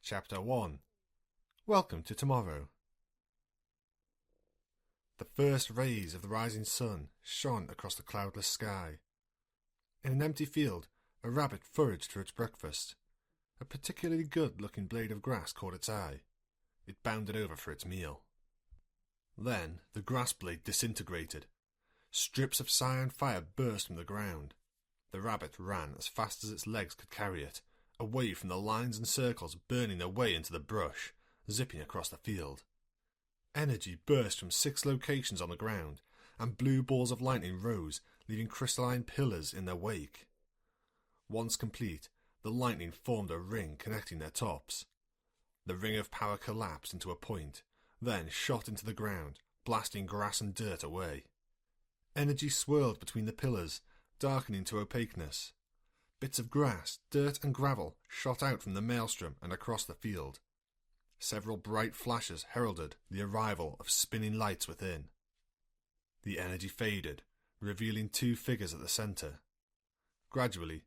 Chapter 1. Welcome to Tomorrow. The first rays of the rising sun shone across the cloudless sky. In an empty field, a rabbit foraged for its breakfast. A particularly good-looking blade of grass caught its eye. It bounded over for its meal. Then the grass blade disintegrated. Strips of cyan fire burst from the ground. The rabbit ran as fast as its legs could carry it, away from the lines and circles burning their way into the brush, zipping across the field. Energy burst from 6 locations on the ground, and blue balls of lightning rose, leaving crystalline pillars in their wake. Once complete, the lightning formed a ring connecting their tops. The ring of power collapsed into a point, then shot into the ground, blasting grass and dirt away. Energy swirled between the pillars, darkening to opaqueness. Bits of grass, dirt and gravel shot out from the maelstrom and across the field. Several bright flashes heralded the arrival of spinning lights within. The energy faded, revealing 2 figures at the centre. Gradually,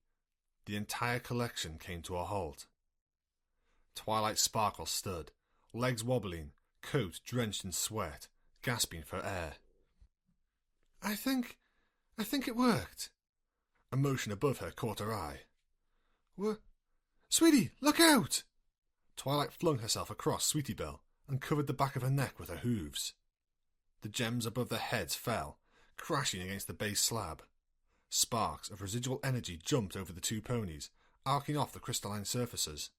the entire collection came to a halt. Twilight Sparkle stood, legs wobbling, coat drenched in sweat, gasping for air. I think it worked. A motion above her caught her eye. Sweetie, look out! Twilight flung herself across Sweetie Belle and covered the back of her neck with her hooves. The gems above their heads fell, crashing against the base slab. Sparks of residual energy jumped over the 2 ponies, arcing off the crystalline surfaces.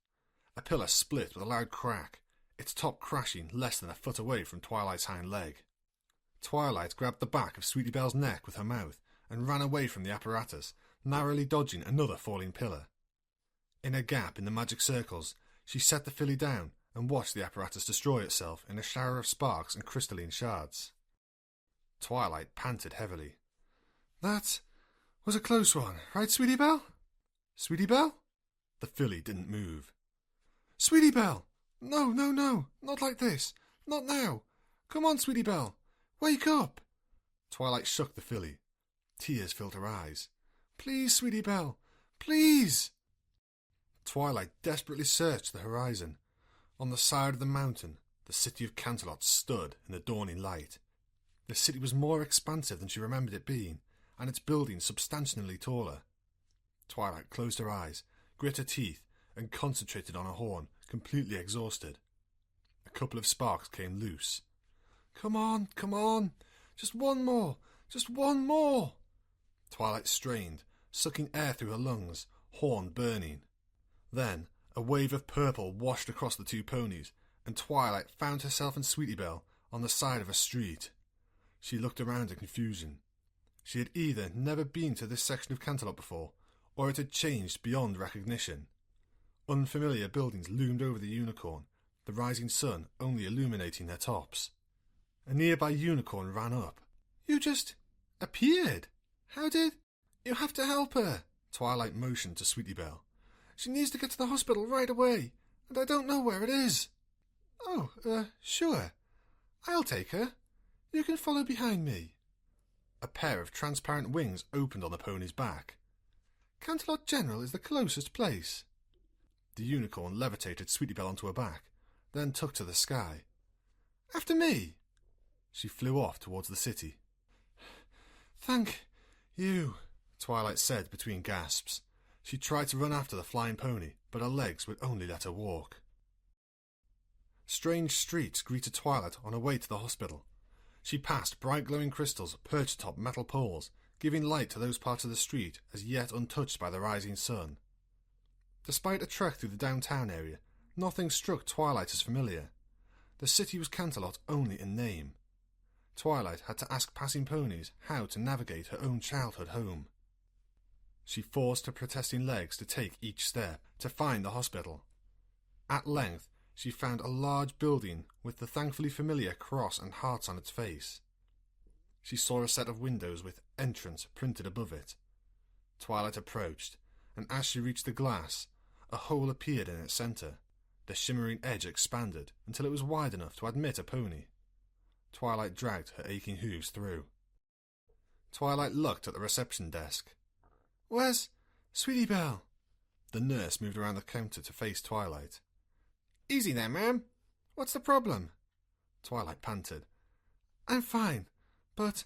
A pillar split with a loud crack, its top crashing less than a foot away from Twilight's hind leg. Twilight grabbed the back of Sweetie Belle's neck with her mouth and ran away from the apparatus, narrowly dodging another falling pillar. In a gap in the magic circles, she set the filly down and watched the apparatus destroy itself in a shower of sparks and crystalline shards. Twilight panted heavily. That was a close one, right, Sweetie Belle? Sweetie Belle? The filly didn't move. Sweetie Belle! No, not like this. Not now. Come on, Sweetie Belle. Wake up! Twilight shook the filly. Tears filled her eyes. Please, Sweetie Belle. Please! Twilight desperately searched the horizon. On the side of the mountain, the city of Canterlot stood in the dawning light. The city was more expansive than she remembered it being, and its buildings substantially taller. Twilight closed her eyes, grit her teeth, and concentrated on her horn, completely exhausted. A couple of sparks came loose. Come on. Just one more. Twilight strained, sucking air through her lungs, horn burning. Then a wave of purple washed across the 2 ponies, and Twilight found herself and Sweetie Belle on the side of a street. She looked around in confusion. She had either never been to this section of Canterlot before, or it had changed beyond recognition. Unfamiliar buildings loomed over the unicorn, the rising sun only illuminating their tops. A nearby unicorn ran up. You just appeared. How did... You have to help her. Twilight motioned to Sweetie Belle. She needs to get to the hospital right away, and I don't know where it is. Oh, sure. I'll take her. You can follow behind me. A pair of transparent wings opened on the pony's back. Canterlot General is the closest place. The unicorn levitated Sweetie Belle onto her back, then took to the sky. After me. She flew off towards the city. Thank you, Twilight said between gasps. She tried to run after the flying pony, but her legs would only let her walk. Strange streets greeted Twilight on her way to the hospital. She passed bright glowing crystals perched atop metal poles, giving light to those parts of the street as yet untouched by the rising sun. Despite a trek through the downtown area, nothing struck Twilight as familiar. The city was Canterlot only in name. Twilight had to ask passing ponies how to navigate her own childhood home. She forced her protesting legs to take each step to find the hospital. At length, she found a large building with the thankfully familiar cross and hearts on its face. She saw a set of windows with entrance printed above it. Twilight approached, and as she reached the glass, a hole appeared in its centre. The shimmering edge expanded until it was wide enough to admit a pony. Twilight dragged her aching hooves through. Twilight looked at the reception desk. Where's Sweetie Belle? The nurse moved around the counter to face Twilight. Easy there, ma'am. What's the problem? Twilight panted. I'm fine, but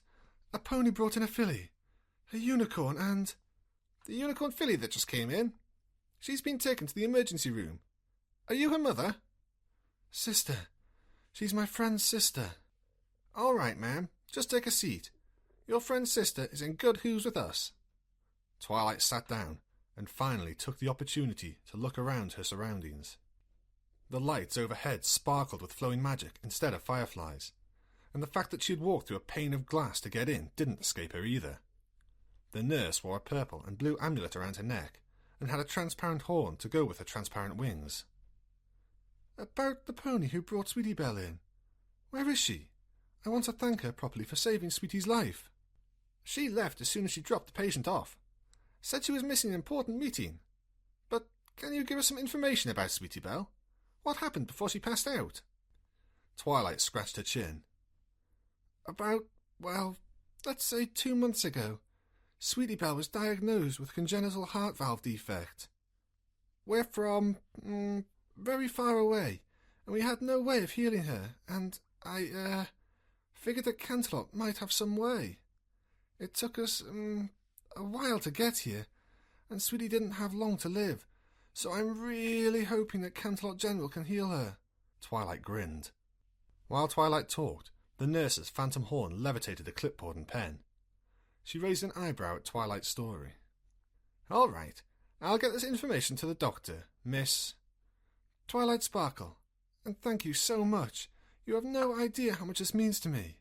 a pony brought in a filly, a unicorn, and... The unicorn filly that just came in? She's been taken to the emergency room. Are you her mother? Sister. She's my friend's sister. All right, ma'am. Just take a seat. Your friend's sister is in good hooves with us. Twilight sat down and finally took the opportunity to look around her surroundings. The lights overhead sparkled with flowing magic instead of fireflies, and the fact that she had walked through a pane of glass to get in didn't escape her either. The nurse wore a purple and blue amulet around her neck and had a transparent horn to go with her transparent wings. About the pony who brought Sweetie Belle in. Where is she? I want to thank her properly for saving Sweetie's life. She left as soon as she dropped the patient off. Said she was missing an important meeting. But can you give us some information about Sweetie Belle? What happened before she passed out? Twilight scratched her chin. About, well, let's say 2 months ago, Sweetie Belle was diagnosed with congenital heart valve defect. We're from, very far away, and we had no way of healing her, and I, figured that Canterlot might have some way. It took us, a while to get here, and Sweetie didn't have long to live, so I'm really hoping that Canterlot General can heal her. Twilight grinned. While Twilight talked, the nurse's phantom horn levitated a clipboard and pen. She raised an eyebrow at Twilight's story. All right, I'll get this information to the doctor, Miss Twilight Sparkle, and thank you so much. You have no idea how much this means to me.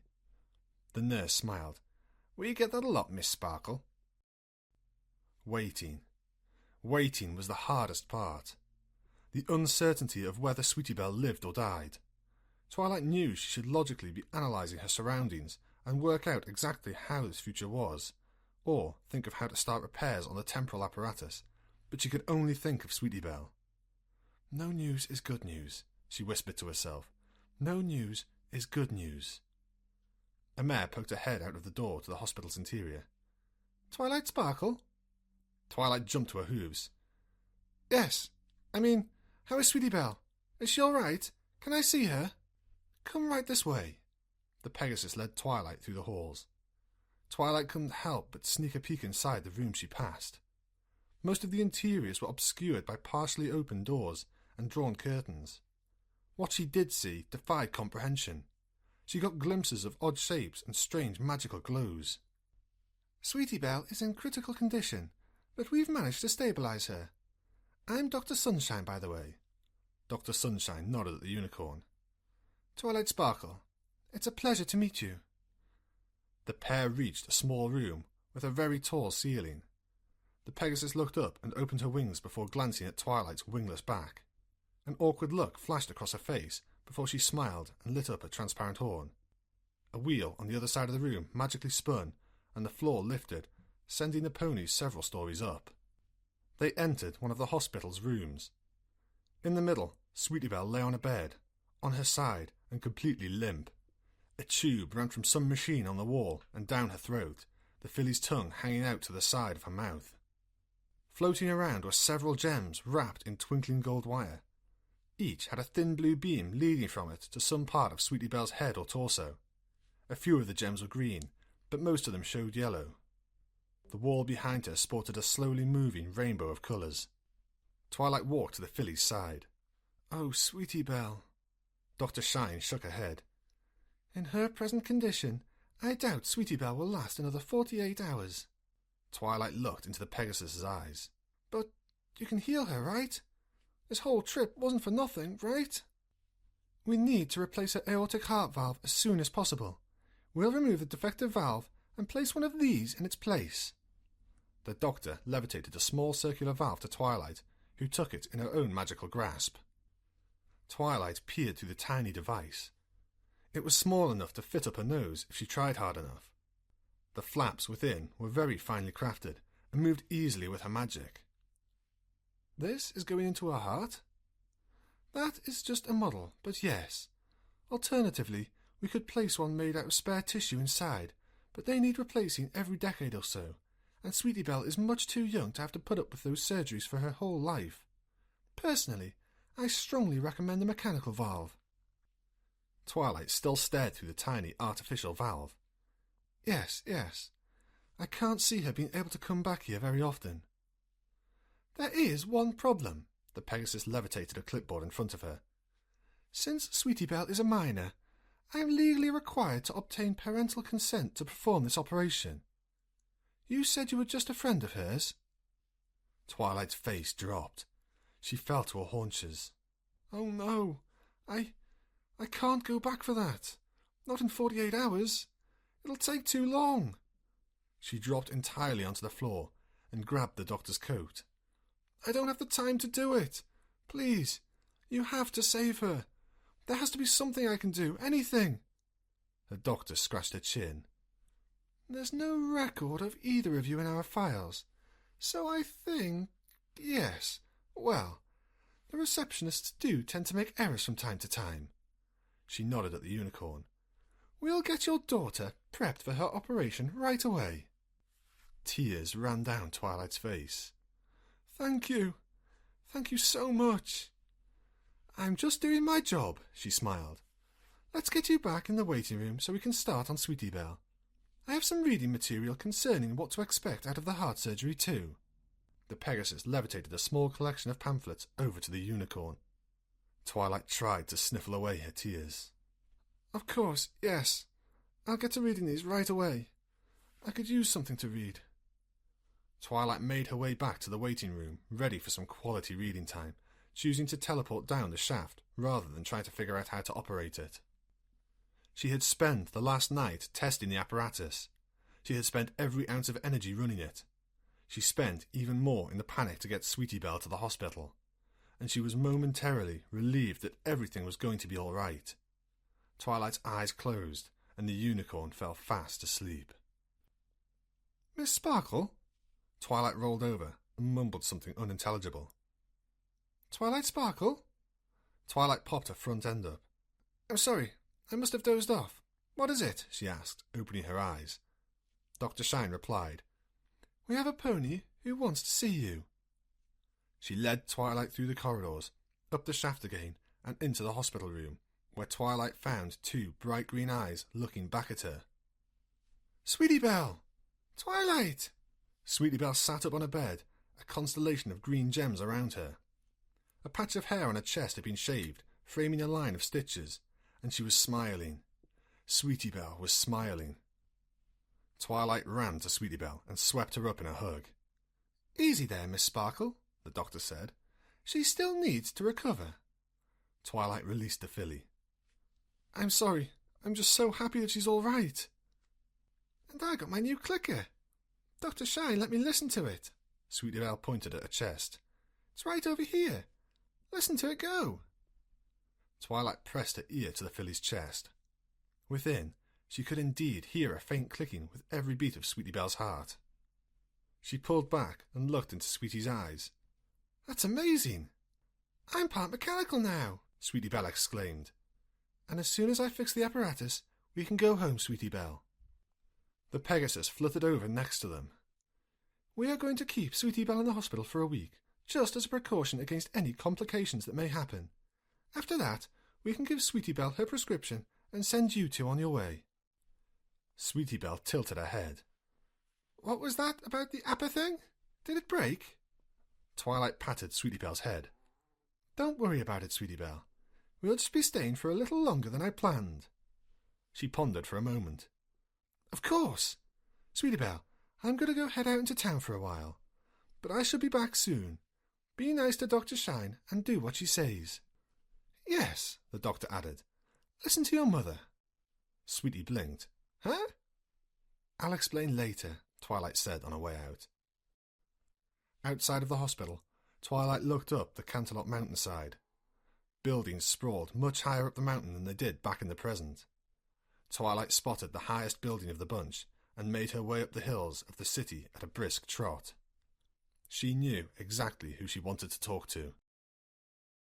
The nurse smiled. We get that a lot, Miss Sparkle. Waiting. Waiting was the hardest part. The uncertainty of whether Sweetie Belle lived or died. Twilight knew she should logically be analysing her surroundings and work out exactly how this future was, or think of how to start repairs on the temporal apparatus, but she could only think of Sweetie Belle. No news is good news, she whispered to herself. No news is good news. A mare poked her head out of the door to the hospital's interior. Twilight Sparkle? Twilight jumped to her hooves. Yes, how is Sweetie Belle? Is she all right? Can I see her? Come right this way. The Pegasus led Twilight through the halls. Twilight couldn't help but sneak a peek inside the room she passed. Most of the interiors were obscured by partially open doors and drawn curtains. What she did see defied comprehension. She got glimpses of odd shapes and strange magical glows. Sweetie Belle is in critical condition, but we've managed to stabilise her. I'm Dr. Sunshine, by the way. Dr. Sunshine nodded at the unicorn. Twilight Sparkle, it's a pleasure to meet you. The pair reached a small room with a very tall ceiling. The Pegasus looked up and opened her wings before glancing at Twilight's wingless back. An awkward look flashed across her face before she smiled and lit up a transparent horn. A wheel on the other side of the room magically spun, and the floor lifted, sending the ponies several stories up. They entered one of the hospital's rooms. In the middle, Sweetie Belle lay on a bed, on her side and completely limp. A tube ran from some machine on the wall and down her throat, the filly's tongue hanging out to the side of her mouth. Floating around were several gems wrapped in twinkling gold wire. Each had a thin blue beam leading from it to some part of Sweetie Belle's head or torso. A few of the gems were green, but most of them showed yellow. The wall behind her sported a slowly moving rainbow of colours. Twilight walked to the filly's side. Oh, Sweetie Belle. Dr. Shine shook her head. In her present condition, I doubt Sweetie Belle will last another 48 hours. Twilight looked into the Pegasus's eyes. But you can heal her, right? This whole trip wasn't for nothing, right? We need to replace her aortic heart valve as soon as possible. We'll remove the defective valve and place one of these in its place. The doctor levitated a small circular valve to Twilight, who took it in her own magical grasp. Twilight peered through the tiny device. It was small enough to fit up her nose if she tried hard enough. The flaps within were very finely crafted and moved easily with her magic. This is going into her heart? That is just a model, but yes. Alternatively, we could place one made out of spare tissue inside, but they need replacing every decade or so, and Sweetie Belle is much too young to have to put up with those surgeries for her whole life. Personally, I strongly recommend the mechanical valve. Twilight still stared through the tiny artificial valve. Yes. I can't see her being able to come back here very often. There is one problem. The Pegasus levitated a clipboard in front of her. Since Sweetie Belle is a minor, I am legally required to obtain parental consent to perform this operation. You said you were just a friend of hers? Twilight's face dropped. She fell to her haunches. Oh no, I can't go back for that. Not in 48 hours. It'll take too long. She dropped entirely onto the floor and grabbed the doctor's coat. I don't have the time to do it. Please, you have to save her. There has to be something I can do, anything. The doctor scratched her chin. There's no record of either of you in our files, so I think, yes. Well, the receptionists do tend to make errors from time to time. She nodded at the unicorn. We'll get your daughter prepped for her operation right away. Tears ran down Twilight's face. Thank you. Thank you so much. I'm just doing my job, she smiled. Let's get you back in the waiting room so we can start on Sweetie Belle. I have some reading material concerning what to expect out of the heart surgery too. The Pegasus levitated a small collection of pamphlets over to the unicorn. Twilight tried to sniffle away her tears. Of course, yes. I'll get to reading these right away. I could use something to read. Twilight made her way back to the waiting room, ready for some quality reading time, choosing to teleport down the shaft rather than try to figure out how to operate it. She had spent the last night testing the apparatus. She had spent every ounce of energy running it. She spent even more in the panic to get Sweetie Belle to the hospital, and she was momentarily relieved that everything was going to be all right. Twilight's eyes closed, and the unicorn fell fast asleep. Miss Sparkle? Twilight rolled over and mumbled something unintelligible. Twilight Sparkle? Twilight popped her front end up. I'm sorry, I must have dozed off. What is it? She asked, opening her eyes. Dr. Shine replied, We have a pony who wants to see you. She led Twilight through the corridors, up the shaft again, and into the hospital room, where Twilight found two bright green eyes looking back at her. Sweetie Belle! Twilight! Sweetie Belle sat up on a bed, a constellation of green gems around her. A patch of hair on her chest had been shaved, framing a line of stitches, and she was smiling. Sweetie Belle was smiling. Twilight ran to Sweetie Belle and swept her up in a hug. Easy there, Miss Sparkle, the doctor said. She still needs to recover. Twilight released the filly. I'm sorry, I'm just so happy that she's all right. And I got my new clicker. Dr. Shine let me listen to it. Sweetie Belle pointed at her chest. It's right over here. Listen to it go. Twilight pressed her ear to the filly's chest. Within, she could indeed hear a faint clicking with every beat of Sweetie Belle's heart. She pulled back and looked into Sweetie's eyes. That's amazing. I'm part mechanical now, Sweetie Belle exclaimed. And as soon as I fix the apparatus, we can go home, Sweetie Belle. The Pegasus fluttered over next to them. We are going to keep Sweetie Belle in the hospital for a week, just as a precaution against any complications that may happen. After that, we can give Sweetie Belle her prescription and send you two on your way. Sweetie Belle tilted her head. What was that about the appa thing? Did it break? Twilight patted Sweetie Belle's head. Don't worry about it, Sweetie Belle. We'll just be staying for a little longer than I planned. She pondered for a moment. Of course. Sweetie Belle, I'm going to go head out into town for a while. But I shall be back soon. Be nice to Dr. Shine and do what she says. Yes, the doctor added. Listen to your mother. Sweetie blinked. Huh? I'll explain later, Twilight said on her way out. Outside of the hospital, Twilight looked up the Canterlot mountainside. Buildings sprawled much higher up the mountain than they did back in the present. Twilight spotted the highest building of the bunch and made her way up the hills of the city at a brisk trot. She knew exactly who she wanted to talk to.